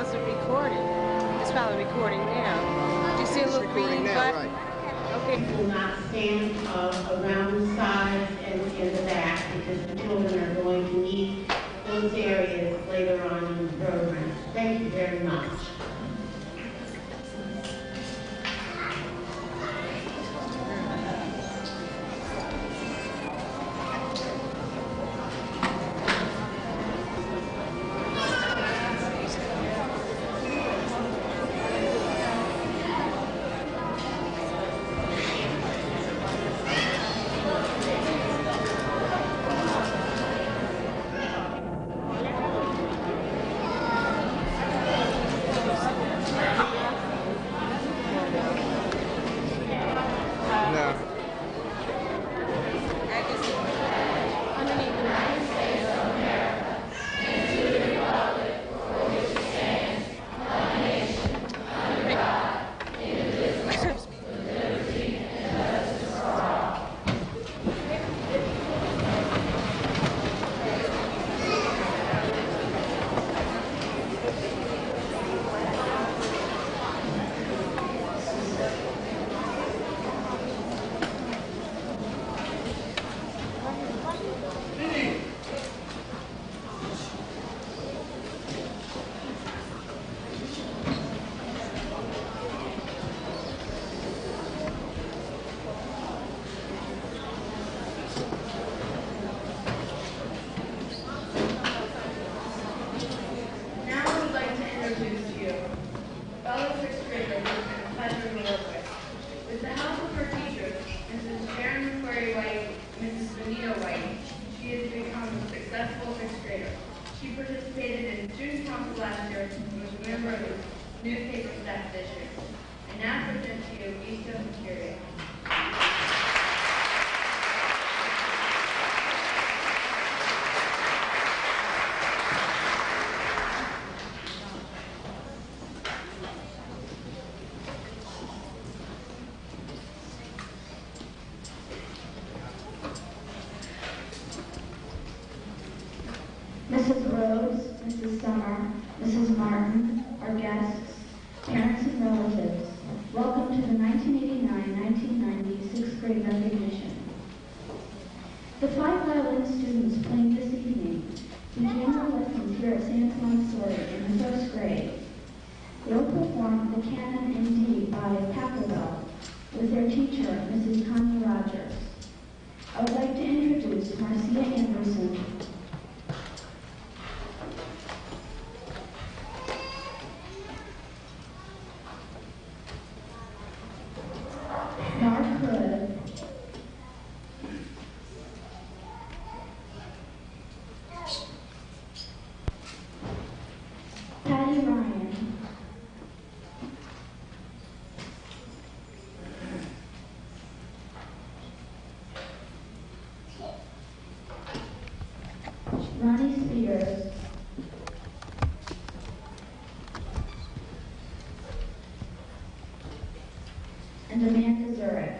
wasn't recording. It's probably recording now. Do you see a little green button? Right. Okay. Will not stand around the sides and in the back because the children are going to need those areas later on in the program. Thank you very much. Mrs. Rose, Mrs. Summer, Mrs. Martin, our guests, parents and relatives, welcome to the 1989-1990 sixth grade recognition. The 5 violin students playing this evening began their lessons here at St. Montessori in the 1st grade. They'll perform the Canon in D by Pachelbel with their teacher, Mrs. Connie Rogers. I would like to introduce Marcia Anderson, Mark Hood, Patty Ryan, Ronnie Spears, and Amanda Zurich.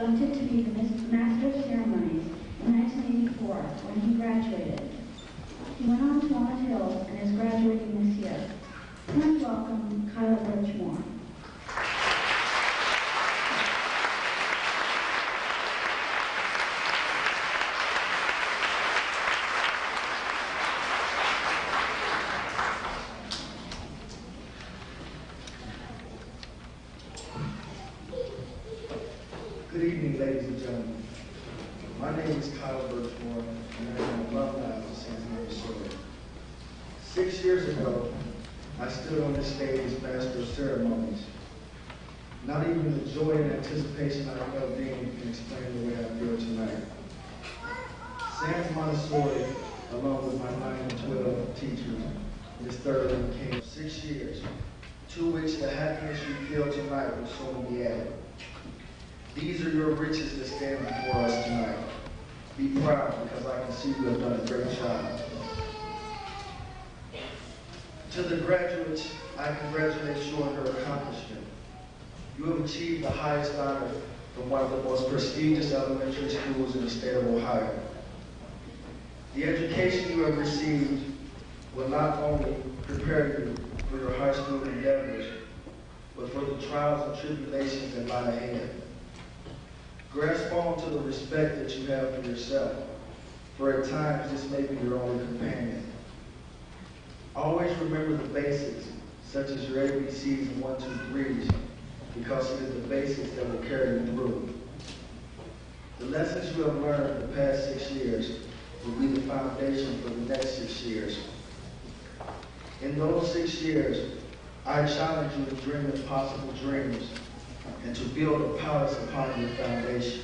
selected to be the Master of Ceremonies in 1984 when he graduated. He went on to Walnut Hills and is graduating this year. Please welcome Kyle Birchmore. Good evening, ladies and gentlemen. My name is Kyle Birchmore, and I am an alumni of Santa Montessori. 6 years ago, I stood on this stage as Master of Ceremonies. Not even the joy and anticipation I felt then can explain the way I feel tonight. Santa Montessori, along with my 9 and 12 teachers, this third one came 6 years, to which the happiness you feel tonight will soon be added. These are your riches that stand before us tonight. Be proud, because I can see you have done a great job. To the graduates, I congratulate you on your accomplishment. You have achieved the highest honor from one of the most prestigious elementary schools in the state of Ohio. The education you have received will not only prepare you for your high school endeavors, but for the trials and tribulations that lie ahead. Grasp on to the respect that you have for yourself, for at times this may be your only companion. Always remember the basics, such as your ABCs and 1, 2, 3s, because it is the basics that will carry you through. The lessons you have learned the past 6 years will be the foundation for the next 6 years. In those 6 years, I challenge you to dream impossible dreams and to build a palace upon your foundation.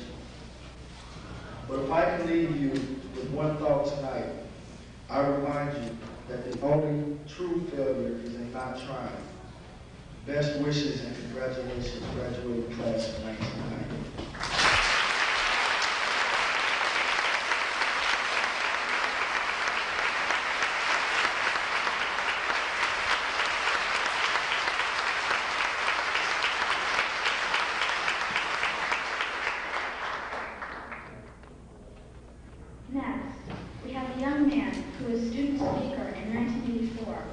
But if I can leave you with one thought tonight, I remind you that the only true failure is in not trying. Best wishes and congratulations, graduating class of 1990. Next, we have a young man who was student speaker in 1984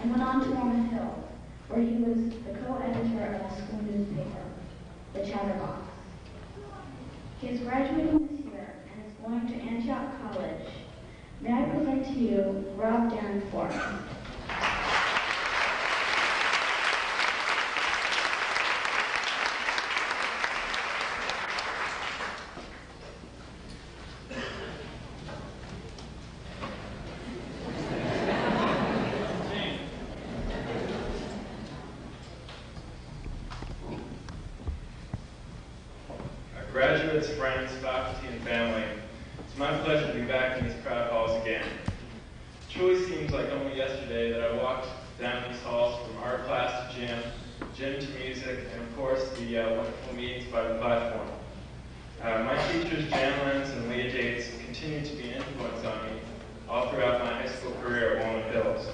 and went on to Walnut Hills, where he was the co-editor of a school newspaper, The Chatterbox. He is graduating this year and is going to Antioch College. May I present to you Rob Danforth. Graduates, friends, faculty, and family, it's my pleasure to be back in these crowd halls again. It truly seems like only yesterday that I walked down these halls from art class to gym to music, and of course the wonderful meetings by the platform. My teachers, Jan Lenz and Leah Dates, continue to be an influence on me all throughout my high school career at Walnut Hills.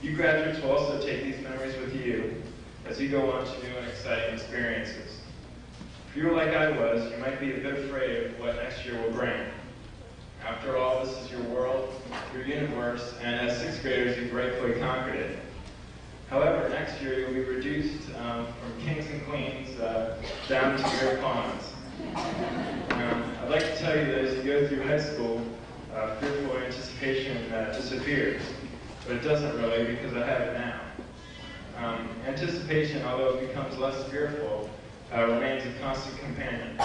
You graduates will also take these memories with you as you go on to new and exciting experiences. If you were like I was, you might be a bit afraid of what next year will bring. After all, this is your world, your universe, and as 6th graders, you've rightfully conquered it. However, next year you'll be reduced from kings and queens down to your pawns. I'd like to tell you that as you go through high school, fearful anticipation disappears, but it doesn't really, because I have it now. Anticipation, although it becomes less fearful, remains a constant companion.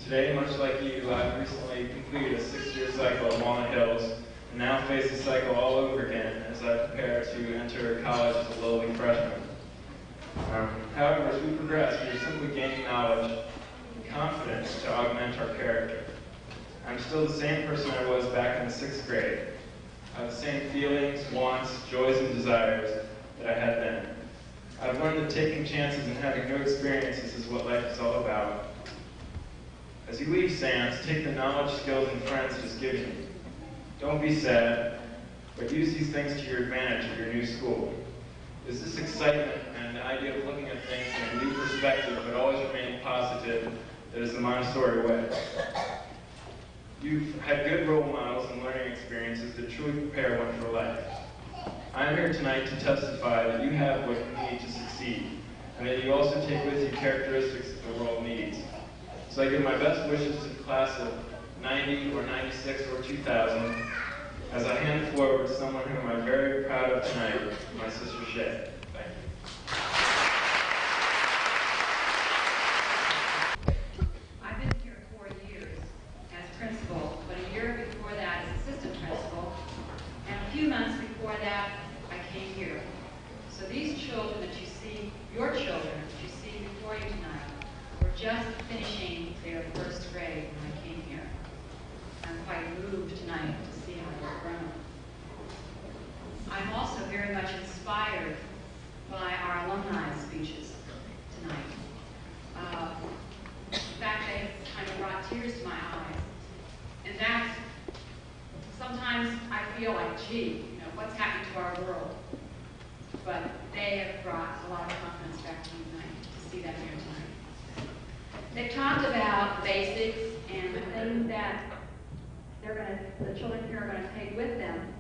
Today, much like you, I've recently completed a 6-year cycle at Walnut Hills, and now face the cycle all over again as I prepare to enter college as a lowly freshman. However, as we progress, we are simply gaining knowledge and confidence to augment our character. I'm still the same person I was back in the 6th grade. I have the same feelings, wants, joys, and desires that I had then. I've learned that taking chances and having new experiences is what life is all about. As you leave SANS, take the knowledge, skills, and friends just given you. Don't be sad, but use these things to your advantage at your new school. Is this excitement and the idea of looking at things in a new perspective, but always remaining positive, that is the Montessori way. You've had good role models and learning experiences that truly prepare one for life. I am here tonight to testify that you have what you need to succeed, and that you also take with you characteristics that the world needs. So I give my best wishes to the class of 90 or 96 or 2000 as I hand the floor over to someone whom I'm very proud of tonight, my sister Shay. Thank you. I've been here 4 years as principal, but a year before that as assistant principal, and a few months before that, I came here. So these children that you see, your children that you see before you tonight, were just finishing their first grade when I came here. I'm quite moved tonight to see how they've grown. I'm also very much inspired by our alumni speeches tonight. In fact, they kind of brought tears to my eyes. And that's, sometimes I feel like, gee, what's happening to our world? But they have brought a lot of confidence back to me tonight to see that here tonight. They've talked about the basics and the things that the children here are going to take with them.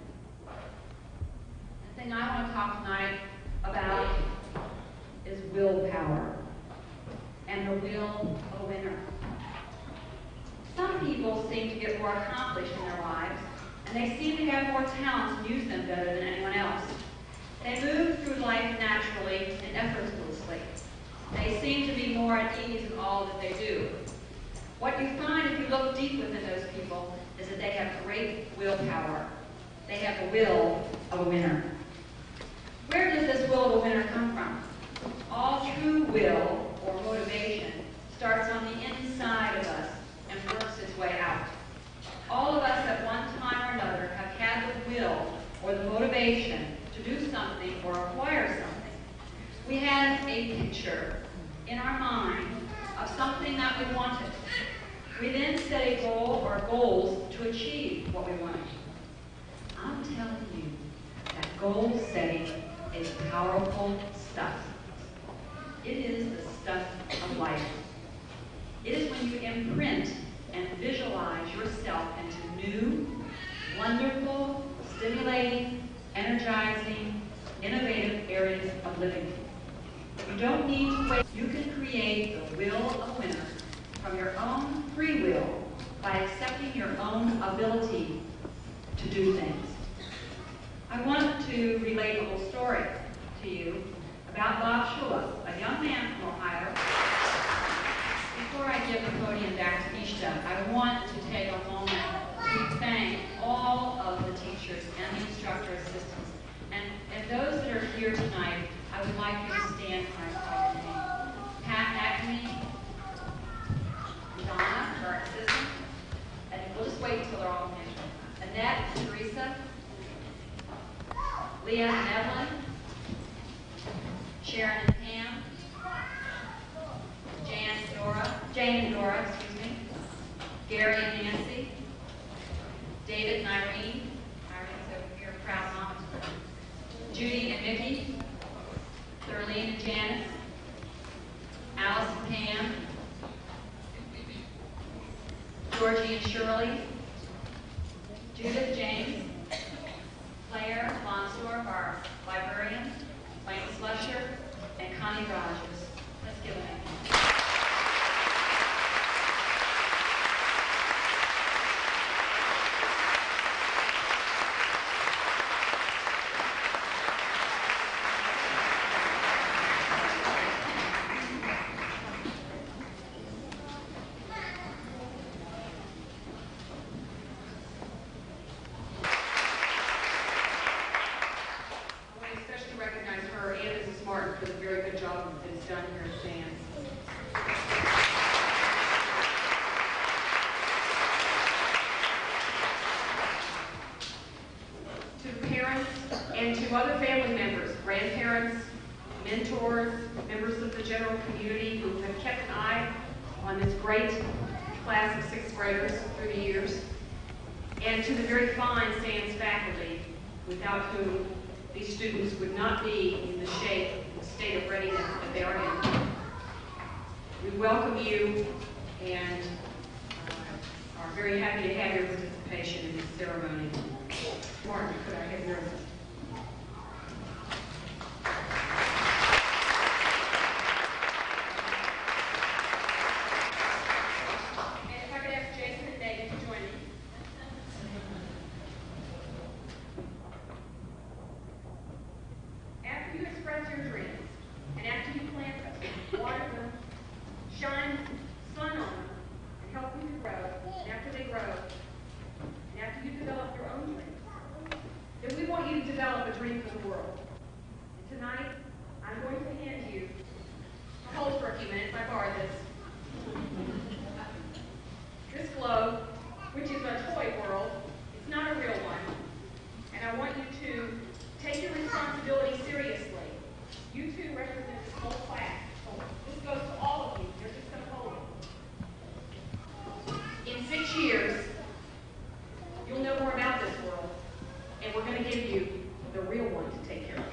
The thing I want to talk tonight about is willpower and the will of a winner. Some people seem to get more accomplished in their lives, and they seem to have more talents and use them better than anyone else. They move through life naturally and effortlessly. They seem to be more at ease in all that they do. What you find if you look deep within those people is that they have great willpower. They have the will of a winner. Where does this will of a winner come from? All true will or motivation starts on the inside of us and works its way out. All of us at one time or another have had the will or the motivation to do something or acquire something. We had a picture in our mind of something that we wanted. We then set a goal or goals to achieve what we wanted. I'm telling you that goal setting is powerful stuff. It is the stuff of life. It is when you imprint and visualize yourself into new, wonderful, stimulating, energizing, innovative areas of living. You don't need to wait. You can create the will of a winner from your own free will by accepting your own ability to do things. I want to relate a little story to you about Bob Shula, a young man from Ohio. Before I give the podium back to Ishta, I want to take a moment to thank all of the teachers and the instructor assistants. And those that are here tonight, I would like you to stand when I call your name. Pat McNamee, Donna, our assistant, and we'll just wait until they're all mentioned. Annette, Teresa, Leah and Evelyn, Sharon and Pam, Jane and Dora, Gary and Nancy, David and Irene, Irene's over here, proud mom, Judy and Mickey, Thurleen and Janice, Alice and Pam, Georgie and Shirley, Judith James, Claire Lonsdorf, our librarian, Wayne Slusher, and Connie Rogers. Let's give them a hand. And to other family members, grandparents, mentors, members of the general community who have kept an eye on this great class of sixth graders through the years, and to the very fine SANS faculty, without whom these students would not be in the shape, the state of readiness that they are in. We welcome you and are very happy to have your participation in this ceremony. Martin, could I have yours? And if I could ask Jason and David to join me. After you express your dreams, and after you plant them, water them, shine sun on them, and help them to grow, and after they grow, and after you develop your own dreams, then we want you to develop a dream for the world. And tonight, I'm going to hand you, hold for a few minutes, I borrowed this. This globe, which is a toy world, it's not a real one. And I want you to take your responsibility seriously. You two represent this whole class. So this goes to all of you. You're just going to hold it. In 6 years, you'll know more about this world, and we're going to give you the real one to take care of.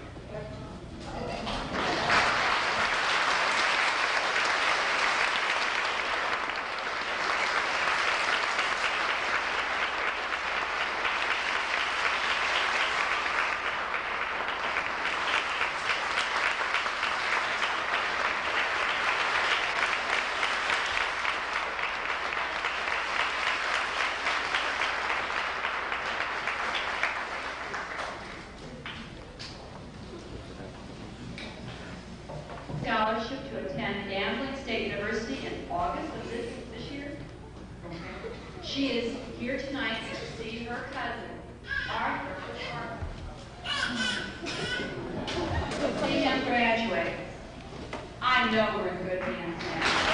Scholarship to attend Grambling State University in August of this year. She is here tonight to receive her cousin, Arthur. See him graduate. I know we're in good hands now.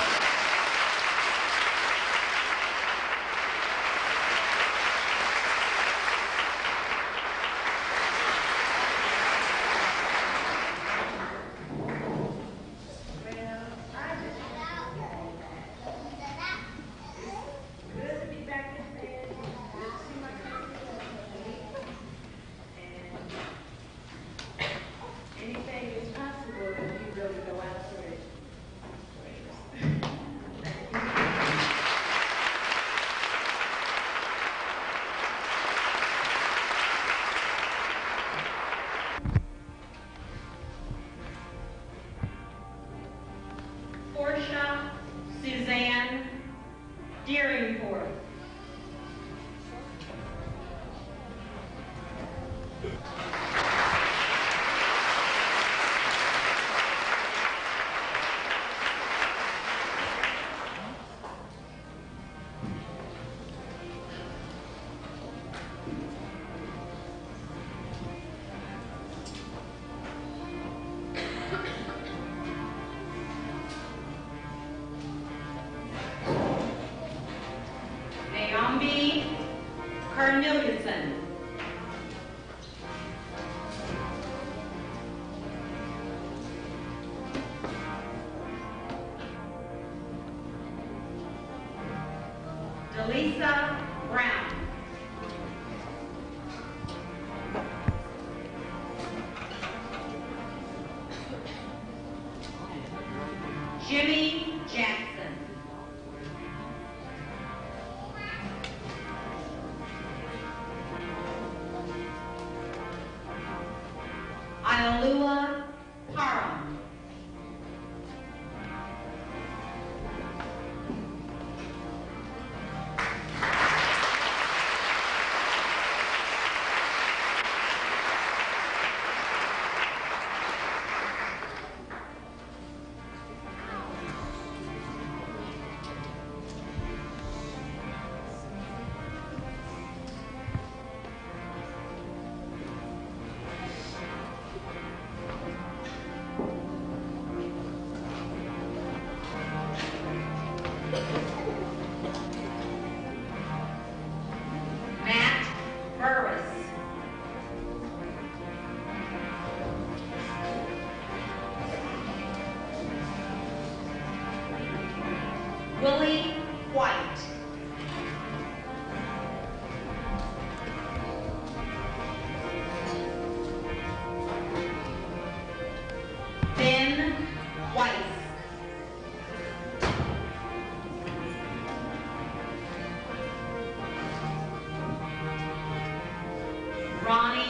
Portia Suzanne Deeringforth. Naomi Corneliuson. Delisa Brown. Jimmy Jackson. Iolua Parham.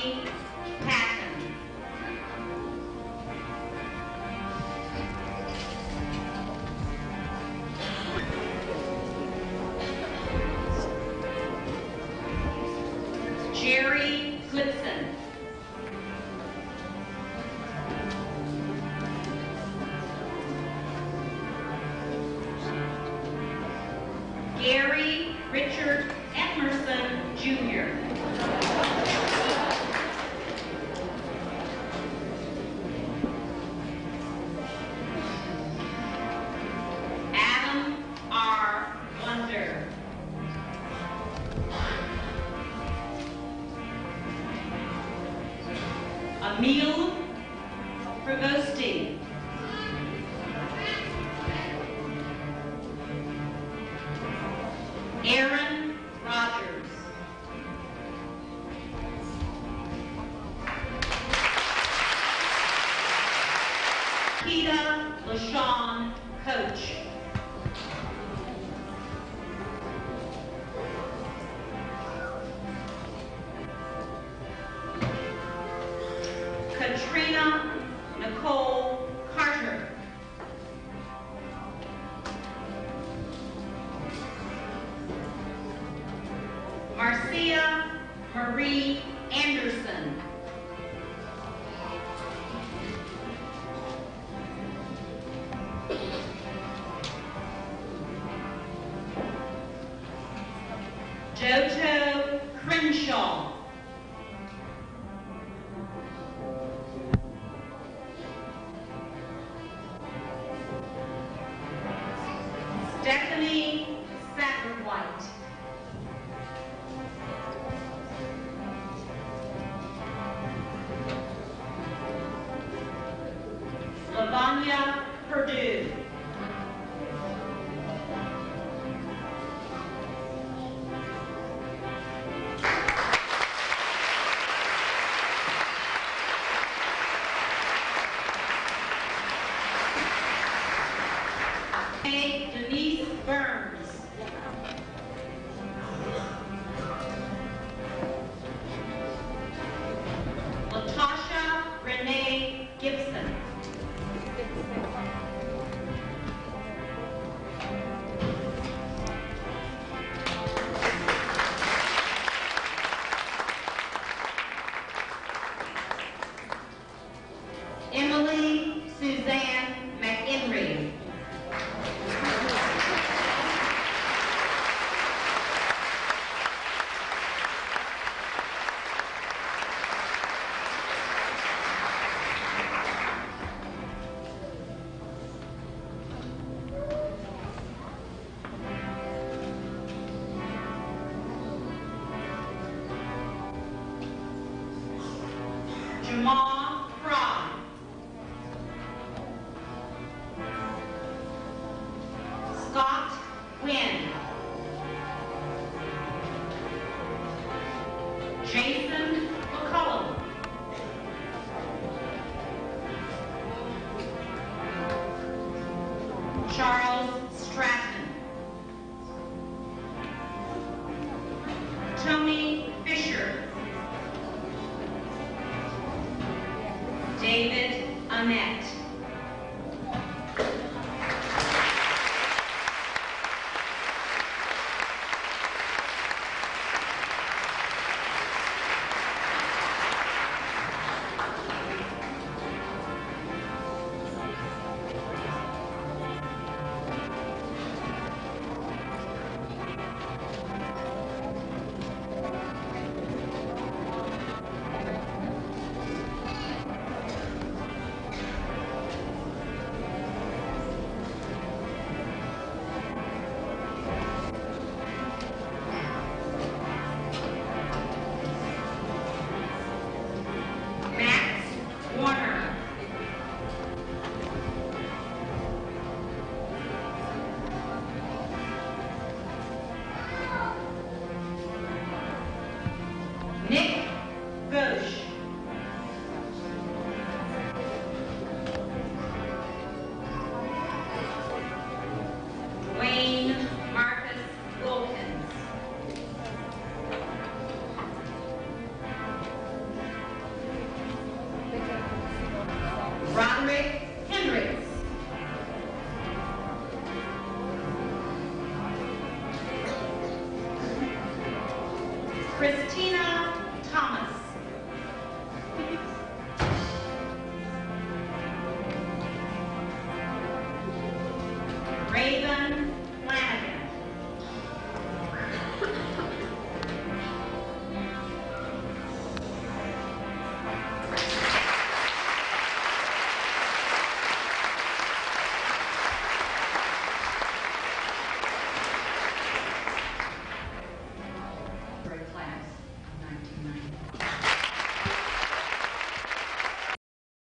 Johnny Patton. Jerry Clipson. Gary Richard Emerson, Jr. Adam R. Wonder. Emil Prevosti. Aaron Rogers. Keita LaShawn Coach. Katrina Nicole Carter. Marcia Marie Anderson. Jojo Crenshaw. Stephanie Satterwhite. Lavanya Purdue. Denise Burns. Latasha Renee Gibson. Emily Suzanne McHenry. Jamal Fry. Scott Wynn. Jason McCullum. Charles Stratton. Tony Fisher. David Annette. Nick Ghosh. Wayne Marcus Wilkins. Christina Thomas.